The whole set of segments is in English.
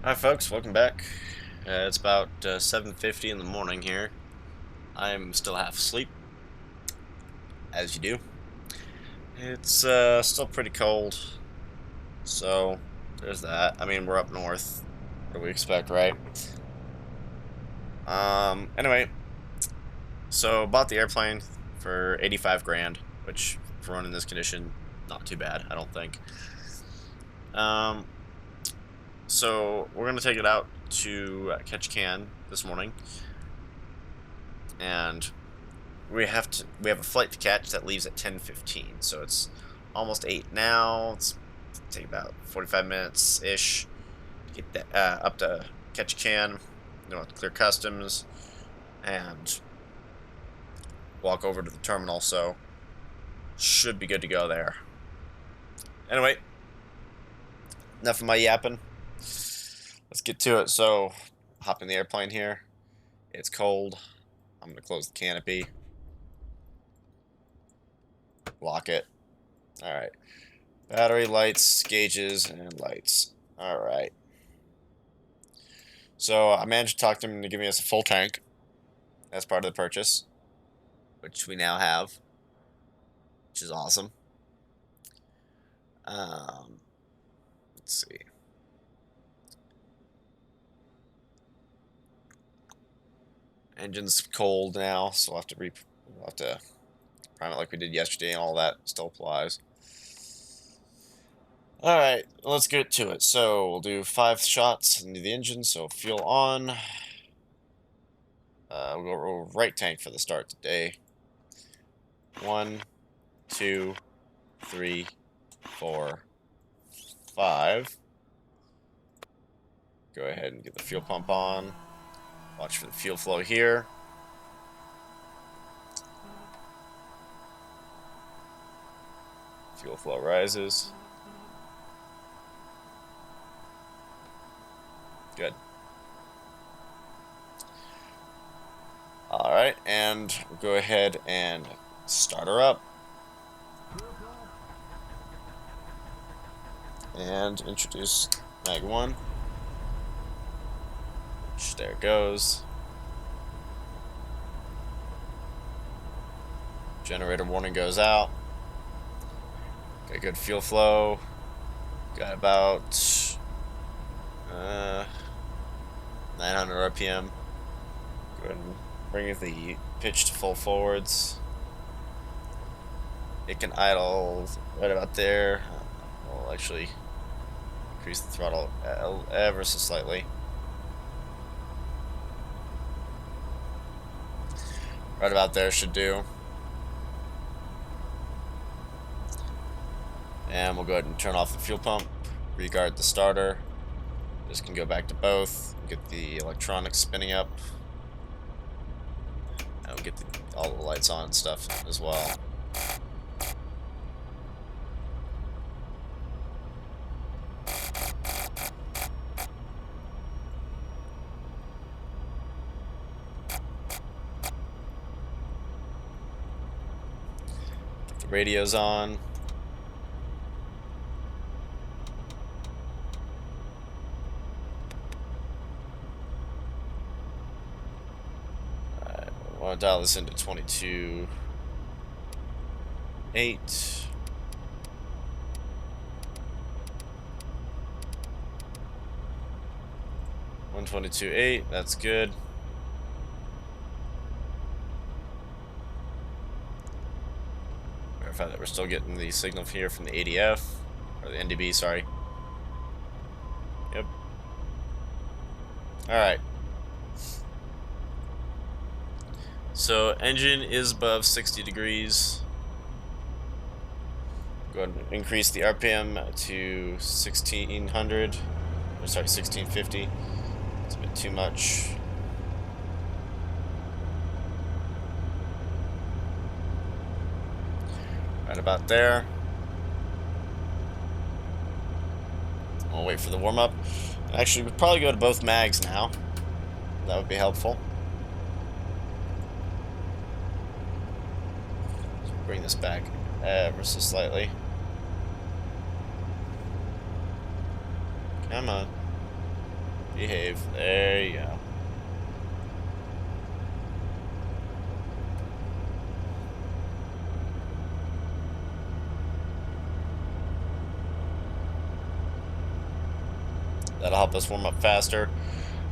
Hi folks, welcome back. It's about 7:50 in the morning here. I'm still half asleep, as you do. It's still pretty cold, so there's that. I mean, we're up north. What do we expect, right? Anyway, so bought the airplane for 85 grand, which for running this condition, not too bad, I don't think. Um, so we're gonna take it out to Ketchikan this morning, and we have a flight to catch that leaves at 10:15, so it's almost 8 now. It's take about 45 minutes ish to get that up to Ketchikan. Don't have to clear customs and walk over to the terminal, so should be good to go there. Anyway, enough of my yapping. Let's get to it. So hop in the airplane here. It's cold. I'm gonna close the canopy, lock it. All right. Battery, lights, gauges, and lights. Alright. So I managed to talk to him to give me us a full tank as part of the purchase, which we now have, which is awesome. Let's see. Engine's cold now, so we'll have to prime it like we did yesterday, and all that still applies. Alright, let's get to it. So we'll do 5 shots into the engine, so fuel on. We'll go right tank for the start today. 1, 2, 3, 4, 5. Go ahead and get the fuel pump on. Watch for the fuel flow here. Fuel flow rises. Good. Alright, and we'll go ahead and start her up. And introduce Mag 1. Which, there it goes. Generator warning goes out. Got good fuel flow. Got about 900 RPM. Go ahead and bring the pitch to full forwards. It can idle right about there. We'll actually increase the throttle ever so slightly. Right about there should do. And we'll go ahead and turn off the fuel pump, reguard the starter. This can go back to both. Get the electronics spinning up. And we'll get all the lights on and stuff as well. Get the radios on. I want to dial this into 22.8. 122.8, that's good. Verify that we're still getting the signal here from the ADF, or the NDB, sorry. Yep. Alright. So engine is above 60 degrees. Go ahead and increase the RPM to 1600. Or sorry, 1650. It's a bit too much. Right about there. I'll wait for the warm up. Actually, we'd probably go to both mags now. That would be helpful. Bring this back ever so slightly. Come on. Behave. There you go. That'll help us warm up faster.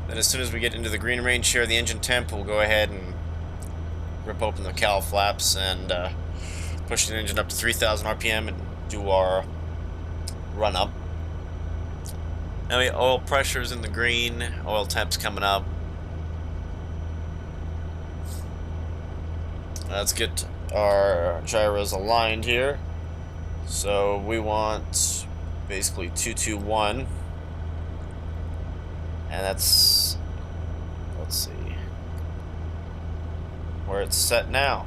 Then as soon as we get into the green range here, the engine temp, we'll go ahead and rip open the cowl flaps and push the engine up to 3,000 RPM and do our run up. Anyway, oil pressure's in the green, oil temp's coming up. Let's get our gyros aligned here. So we want basically 221. And that's, let's see, where it's set now,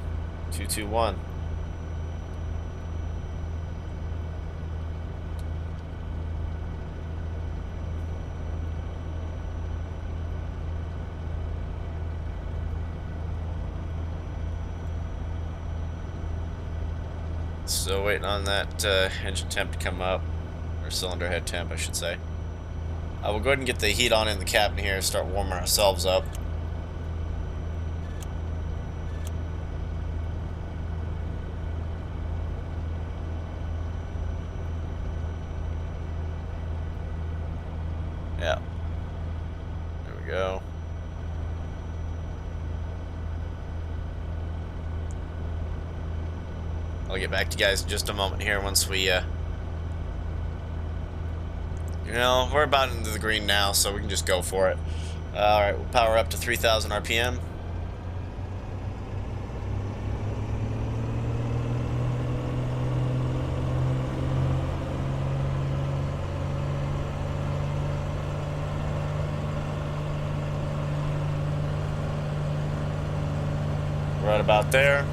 221. Still waiting on that engine temp to come up, or cylinder head temp, I should say. We'll go ahead and get the heat on in the cabin here and start warming ourselves up. Yeah. There we go. I'll get back to you guys in just a moment here once we you know, we're about into the green now, so we can just go for it. Alright, we'll power up to 3,000 RPM. Right about there.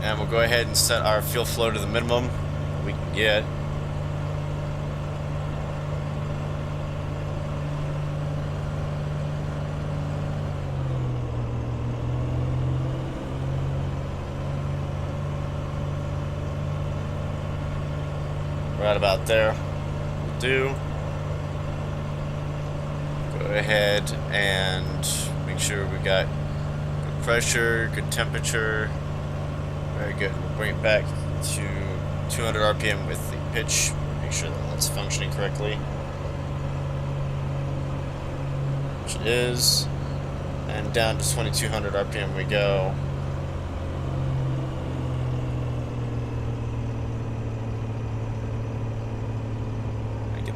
And we'll go ahead and set our fuel flow to the minimum we can get. Right about there will do. Go ahead and make sure we got good pressure, good temperature. Very good. We'll bring it back to 200 RPM with the pitch. Make sure that that's functioning correctly, which it is. And down to 2200 RPM we go.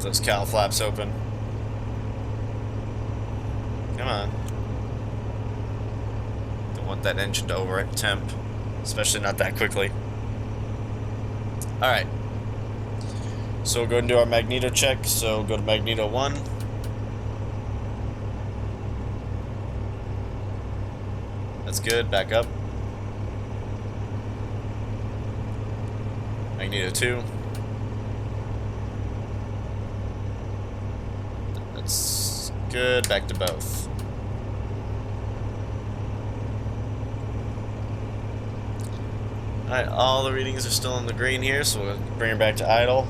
Those cowl flaps open. Come on. Don't want that engine to override temp, especially not that quickly. Alright. So we'll go and do our magneto check. So go to magneto 1. That's good. Back up. Magneto 2. Good, back to both. Alright, all the readings are still in the green here, so we'll bring her back to idle.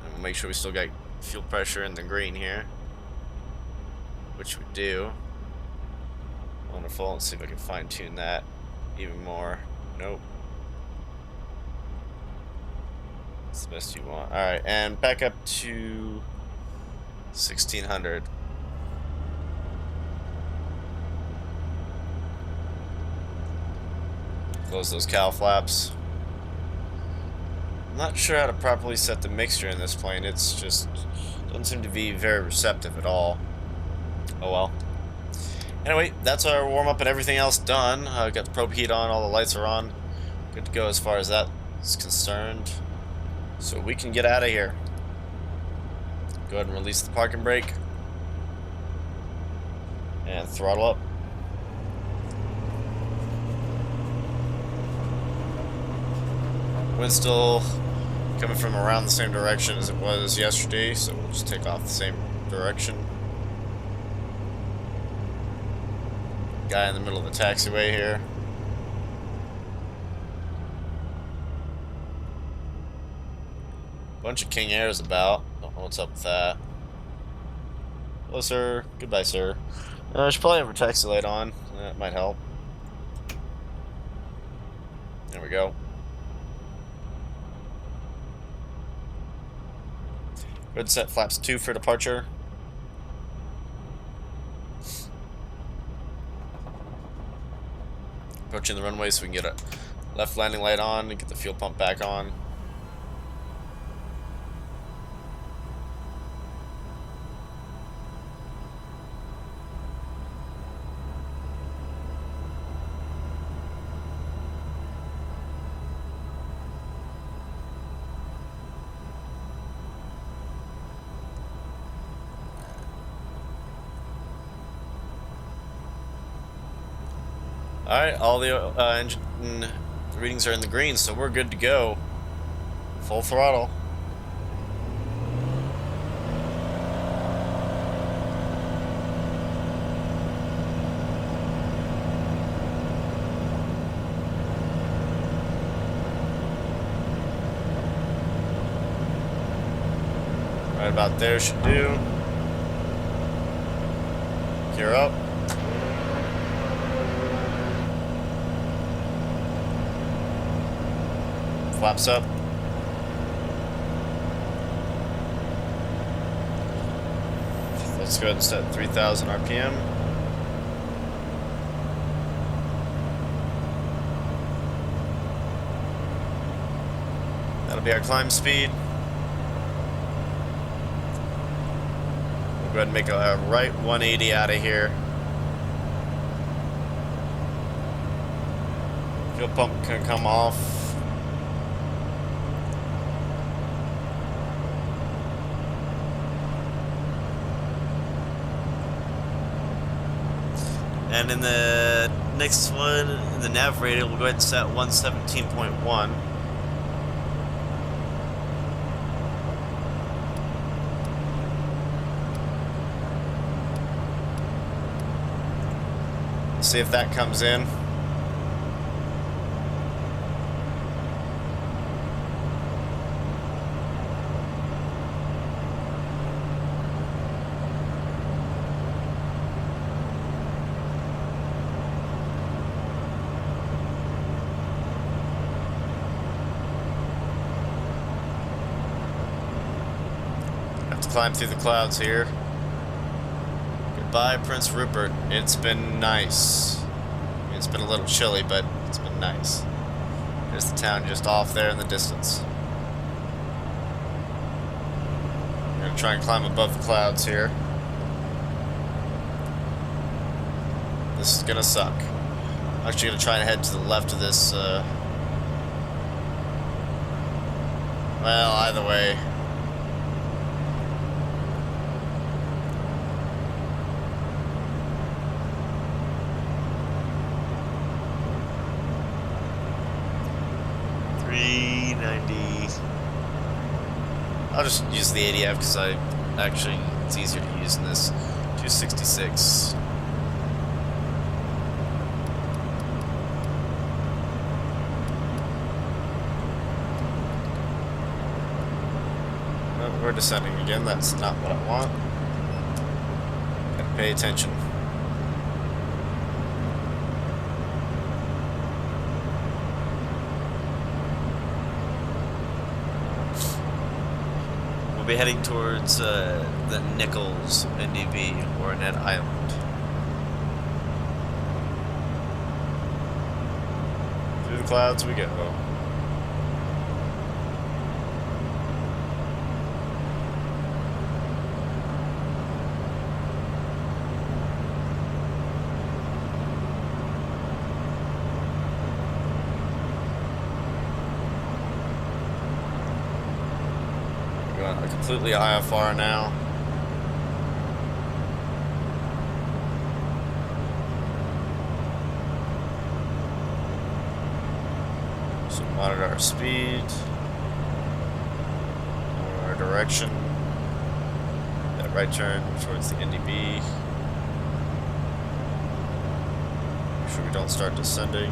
And we'll make sure we still got fuel pressure in the green here, which we do. Wonderful. Let's see if I can fine tune that even more. Nope. That's the best you want. Alright, and back up to 1600. Close those cowl flaps. I'm not sure how to properly set the mixture in this plane. It's just doesn't seem to be very receptive at all. Oh well. Anyway, that's our warm-up and everything else done. Got the probe heat on, all the lights are on. Good to go as far as that is concerned. So we can get out of here. Go ahead and release the parking brake. And throttle up. Wind's still coming from around the same direction as it was yesterday, so we'll just take off the same direction. Guy in the middle of the taxiway here. Bunch of King Airs about. Don't know what's up with that. Hello, sir. Goodbye, sir. I should probably have our taxi light on. That might help. There we go. Go ahead and set flaps 2 for departure. Approaching the runway so we can get a left landing light on and get the fuel pump back on. Alright, all the engine readings are in the green, so we're good to go. Full throttle. Right about there should do. Gear up. Flaps up. Let's go ahead and set 3,000 RPM. That'll be our climb speed. We'll go ahead and make a right 180 out of here. Fuel pump can come off. And in the next one, in the nav radio, we'll go ahead and set 117.1. See if that comes in. Climb through the clouds here. Goodbye, Prince Rupert. It's been nice. I mean, it's been a little chilly, but it's been nice. There's the town just off there in the distance. I'm gonna try and climb above the clouds here. This is gonna suck. I'm actually gonna try and head to the left of this, well, either way. I'll just use the ADF because it's easier to use in this. 266. Oh, we're descending again. That's not what I want. Gotta pay attention. We'll be heading towards the Nichols NDB, or Ned Island. Through the clouds we go. Completely IFR now. So monitor our speed, our direction, that right turn towards the NDB. sure we don't start descending.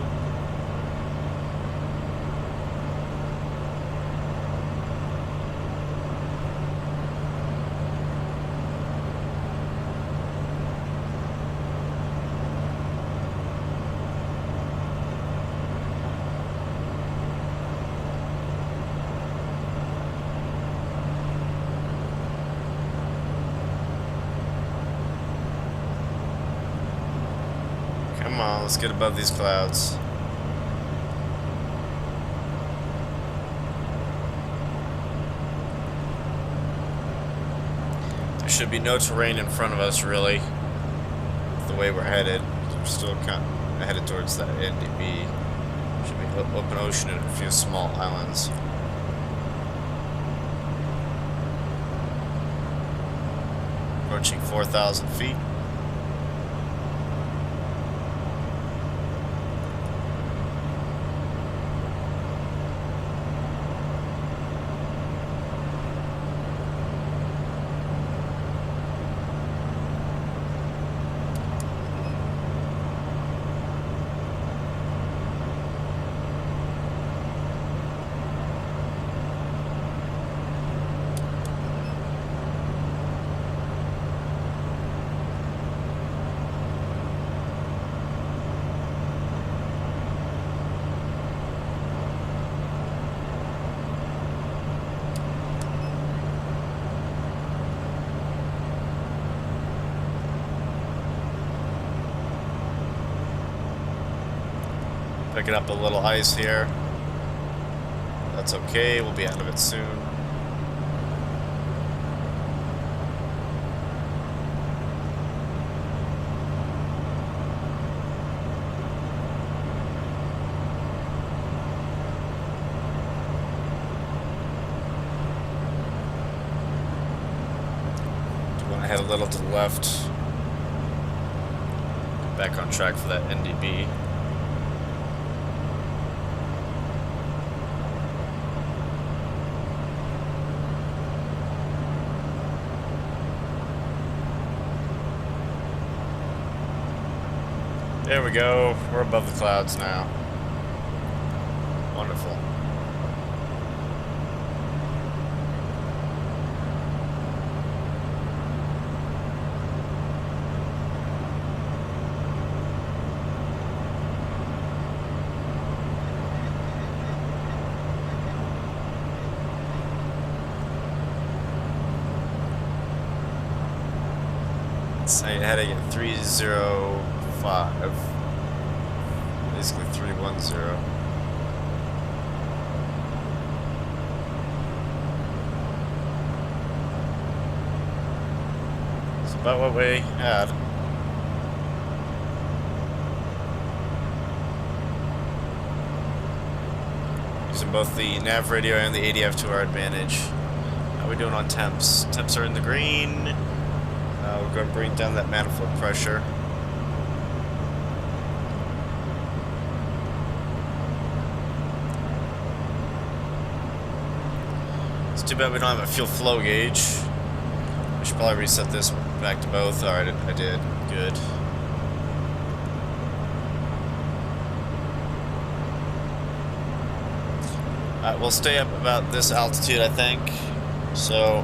Come on, let's get above these clouds. There should be no terrain in front of us, really, the way we're headed. We're still kind of headed towards that NDB. Should be open ocean and a few small islands. Approaching 4,000 feet. Picking up a little ice here. That's okay, we'll be out of it soon. Do want to head a little to the left. Get back on track for that NDB. There we go. We're above the clouds now. Wonderful. So heading at 305, basically 310. It's about what we had. Using both the nav radio and the ADF to our advantage. How are we doing on temps? Temps are in the green. We're going to bring down that manifold pressure. It's too bad we don't have a fuel flow gauge. I should probably reset this back to both. Alright, I did. Good. Alright, we'll stay up about this altitude, I think. So,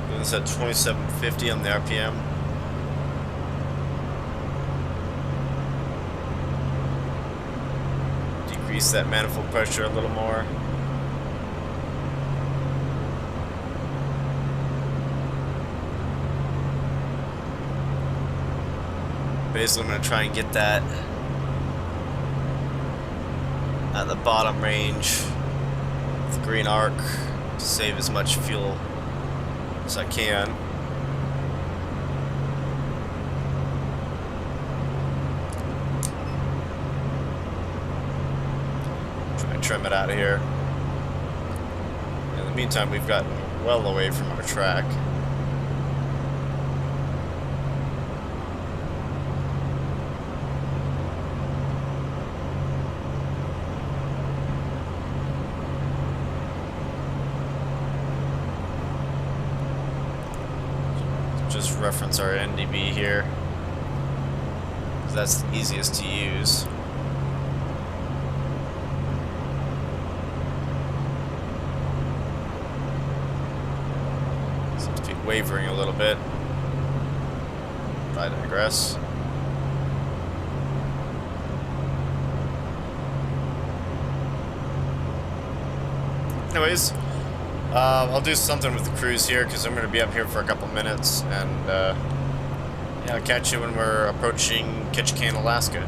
doing this at 2750 on the RPM. Decrease that manifold pressure a little more. Basically, I'm going to try and get that at the bottom range with the green arc to save as much fuel as I can. Try and trim it out of here. In the meantime, we've gotten well away from our track. Just reference our NDB here. 'cause that's the easiest to use. Seems to be wavering a little bit. I digress. Anyways, I'll do something with the cruise here because I'm going to be up here for a couple minutes, and yeah, I'll catch you when we're approaching Ketchikan, Alaska.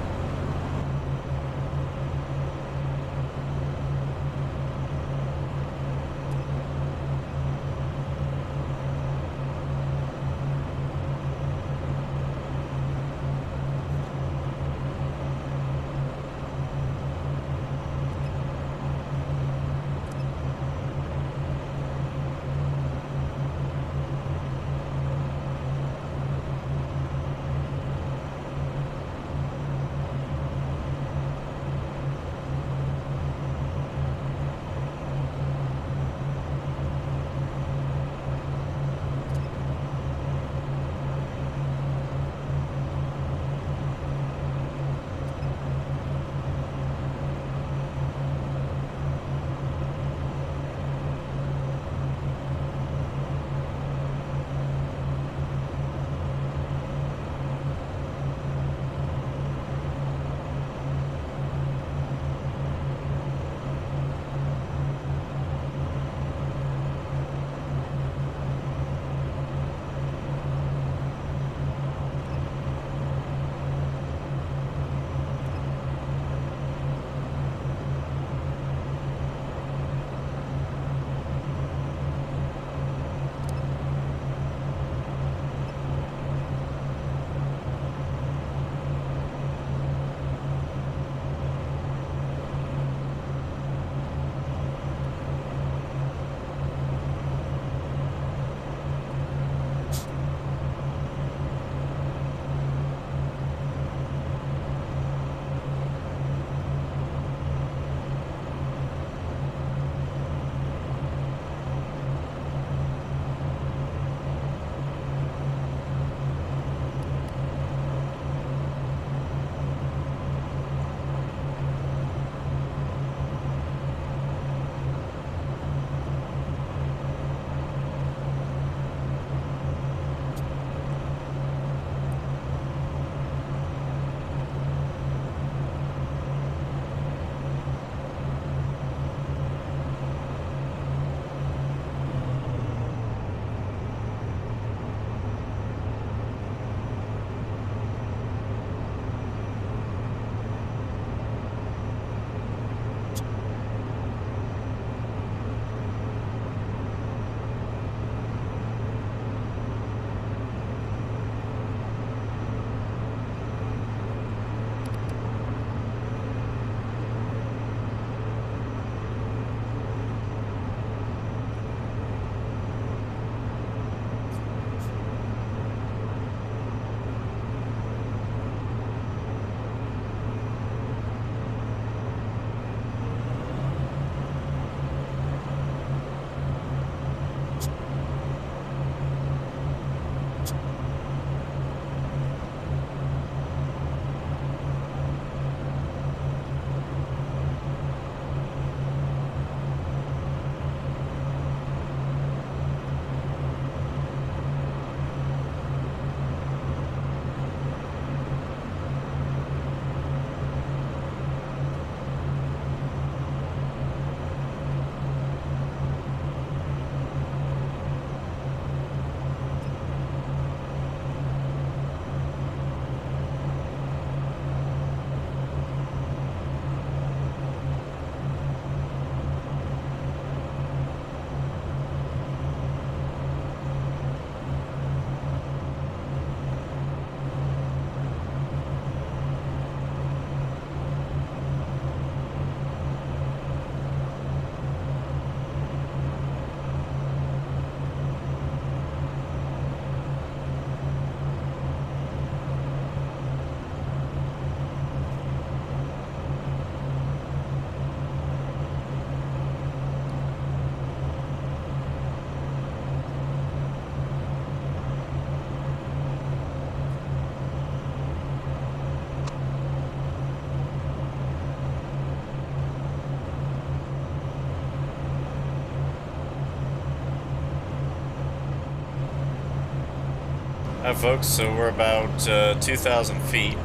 Hi folks, so we're about 2,000 feet.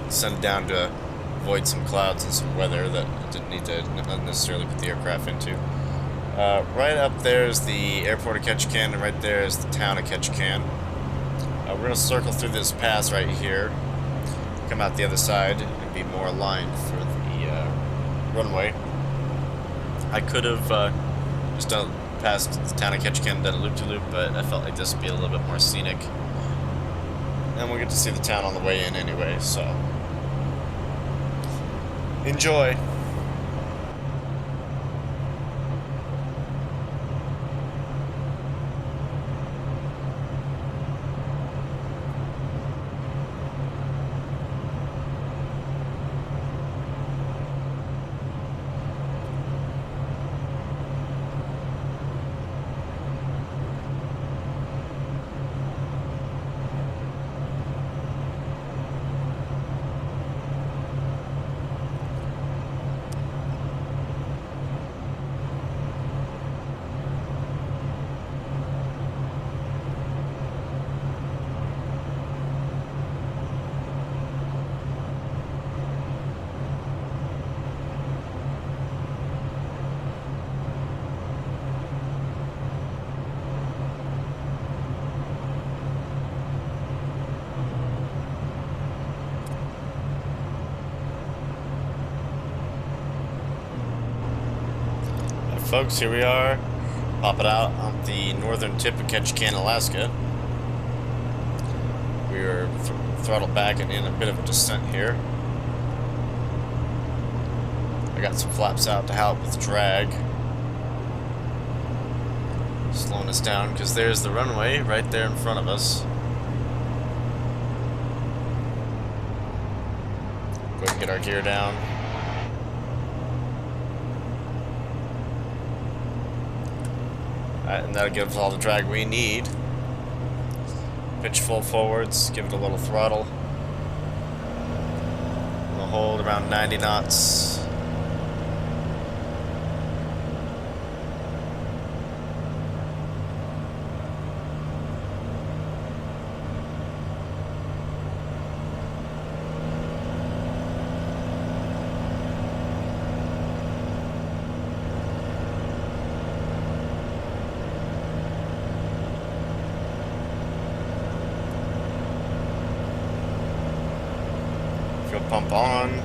Sent down to avoid some clouds and some weather that I didn't need to necessarily put the aircraft into. Right up there is the airport of Ketchikan, and right there is the town of Ketchikan. We're going to circle through this pass right here, come out the other side, and be more aligned for the runway. I could have just done past the town of Ketchikan and done a loop-to-loop, but I felt like this would be a little bit more scenic. And we'll get to see the town on the way in anyway, so enjoy! Folks, here we are, popping out on the northern tip of Ketchikan, Alaska. We are throttled back and in a bit of a descent here. I got some flaps out to help with drag. Slowing us down because there's the runway right there in front of us. Go ahead and get our gear down. And that'll give us all the drag we need. Pitch full forwards, give it a little throttle. We'll hold around 90 knots. Fuel pump on.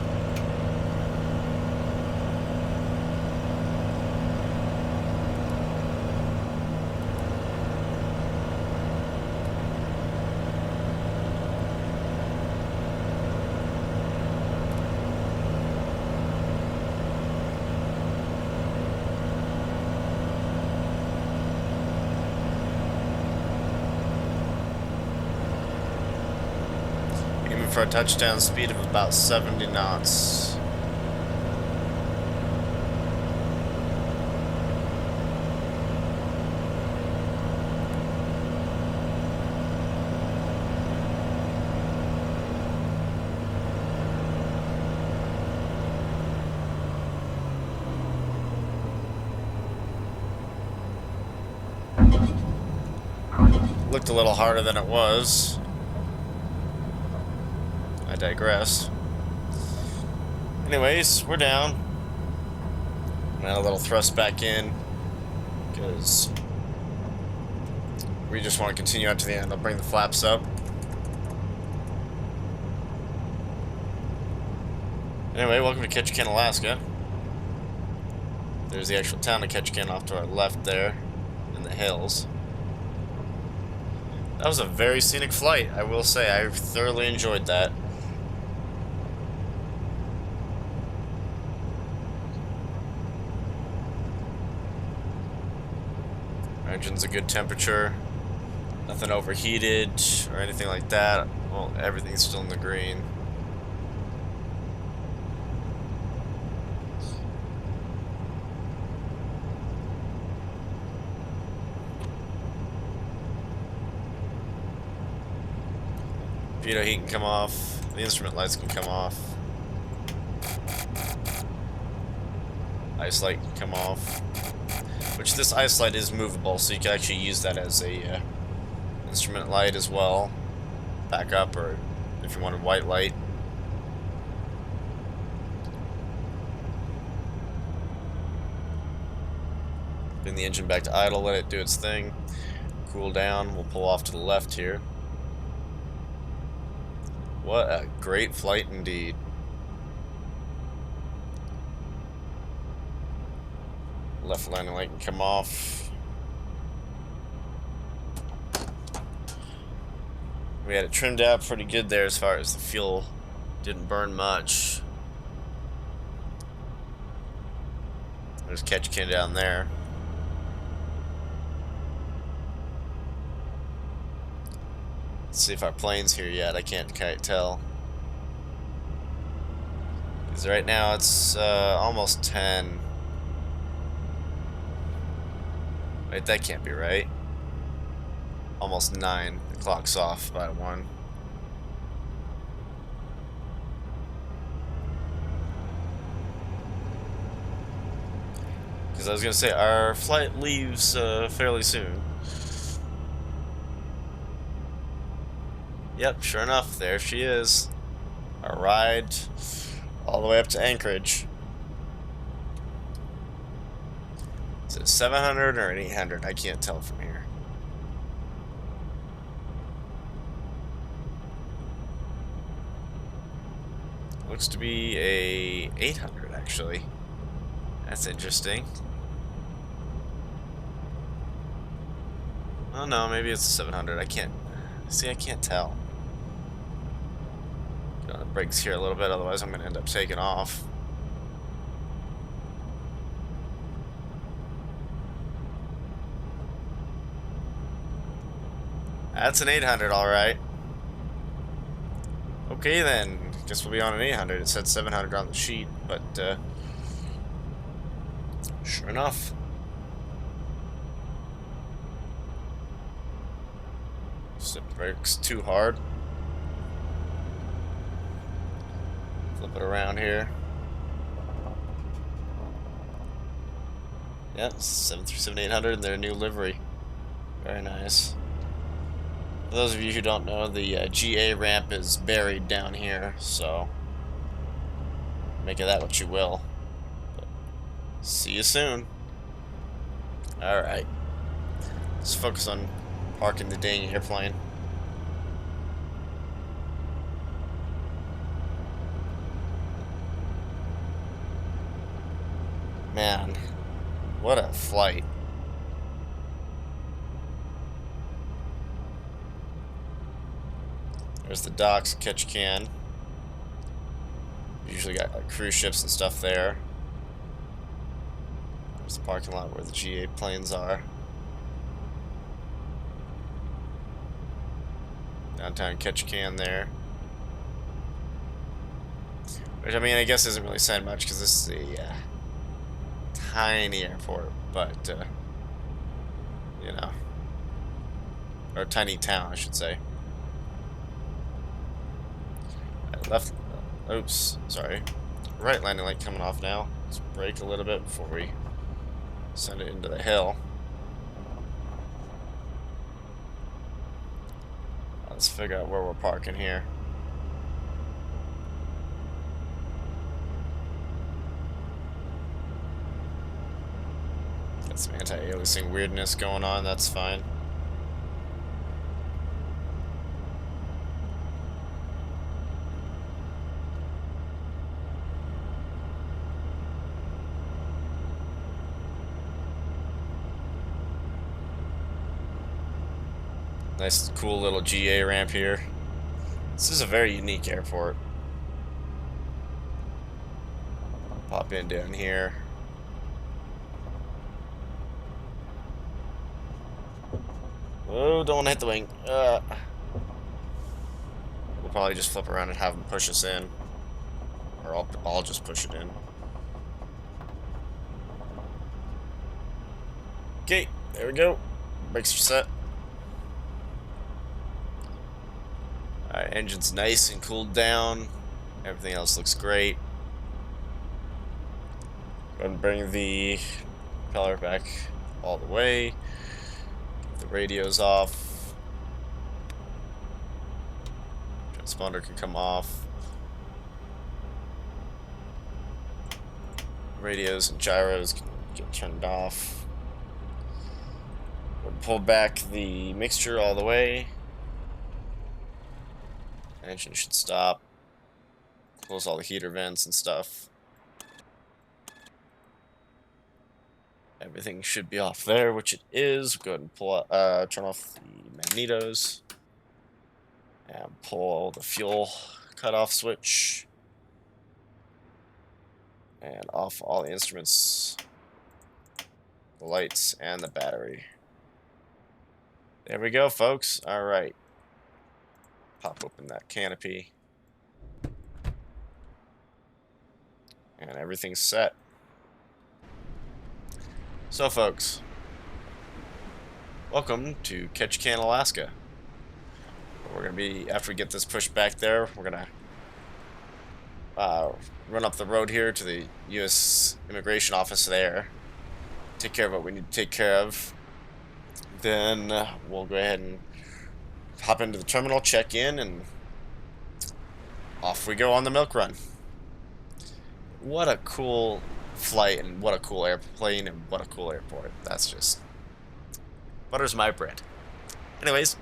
For a touchdown speed of about 70 knots. Looked a little harder than it was. I digress. Anyways, we're down. And a little thrust back in because we just want to continue out to the end. I'll bring the flaps up. Anyway, welcome to Ketchikan, Alaska. There's the actual town of Ketchikan off to our left there in the hills. That was a very scenic flight, I will say. I thoroughly enjoyed that. Engine's a good temperature, nothing overheated or anything like that. Well, everything's still in the green. Pitot heat can come off, the instrument lights can come off, ice light can come off. Which this ice light is movable, so you can actually use that as a Instrument light as well. Back up, or if you wanted white light. Bring the engine back to idle, let it do its thing. Cool down. We'll pull off to the left here. What a great flight indeed. Left landing light can come off. We had it trimmed out pretty good there as far as the fuel didn't burn much. There's Ketchikan down there. Let's see if our plane's here yet. I can't quite tell. Because right now it's almost 10. Wait, that can't be right. Almost 9. The clock's off by 1. Because I was going to say, our flight leaves fairly soon. Yep, sure enough, there she is. Our ride all the way up to Anchorage. Is it 700 or an 800? I can't tell from here. Looks to be a 800 actually. That's interesting. Oh no, maybe it's a 700. I can't tell. Get on the brakes here a little bit, otherwise I'm going to end up taking off. That's an 800, alright. Okay then, guess we'll be on an 800. It said 700 on the sheet, but sure enough. Slip brakes too hard. Flip it around here. Yeah, 737-800 in their new livery. Very nice. For those of you who don't know, the GA ramp is buried down here, so make of that what you will. But see you soon. Alright. Let's focus on parking the dang airplane. Man, what a flight. There's the docks, Ketchikan. Usually got like cruise ships and stuff there. There's the parking lot where the GA planes are. Downtown Ketchikan there. Which, I mean, I guess isn't really saying much because this is a tiny airport, but, you know. Or tiny town, I should say. Left, oops, sorry. Right landing light coming off now. Let's brake a little bit before we send it into the hill. Let's figure out where we're parking here. Got some anti-aliasing weirdness going on, that's fine. Nice, cool little GA ramp here. This is a very unique airport. Pop in down here. Oh, don't want to hit the wing. We'll probably just flip around and have them push us in. Or I'll just push it in. Okay, there we go. Brakes are set. Alright, engine's nice and cooled down. Everything else looks great. Go ahead and bring the propeller back all the way. Get the radios off. Spawner can come off. Radios and gyros can get turned off. We'll pull back the mixture all the way. Engine should stop. Close all the heater vents and stuff. Everything should be off there, which it is. Go ahead and pull turn off the magnetos. And pull the fuel cutoff switch. And off all the instruments, the lights, and the battery. There we go, folks. Alright. Pop open that canopy. And everything's set. So, folks, welcome to Ketchikan, Alaska. We're going to be, after we get this pushed back there, we're going to run up the road here to the U.S. Immigration Office there. Take care of what we need to take care of. Then we'll go ahead and hop into the terminal, check in, and off we go on the milk run. What a cool flight, and what a cool airplane, and what a cool airport. That's just butter's my bread. Anyways,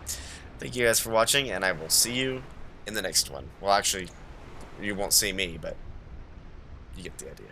thank you guys for watching, and I will see you in the next one. Well, actually, you won't see me, but you get the idea.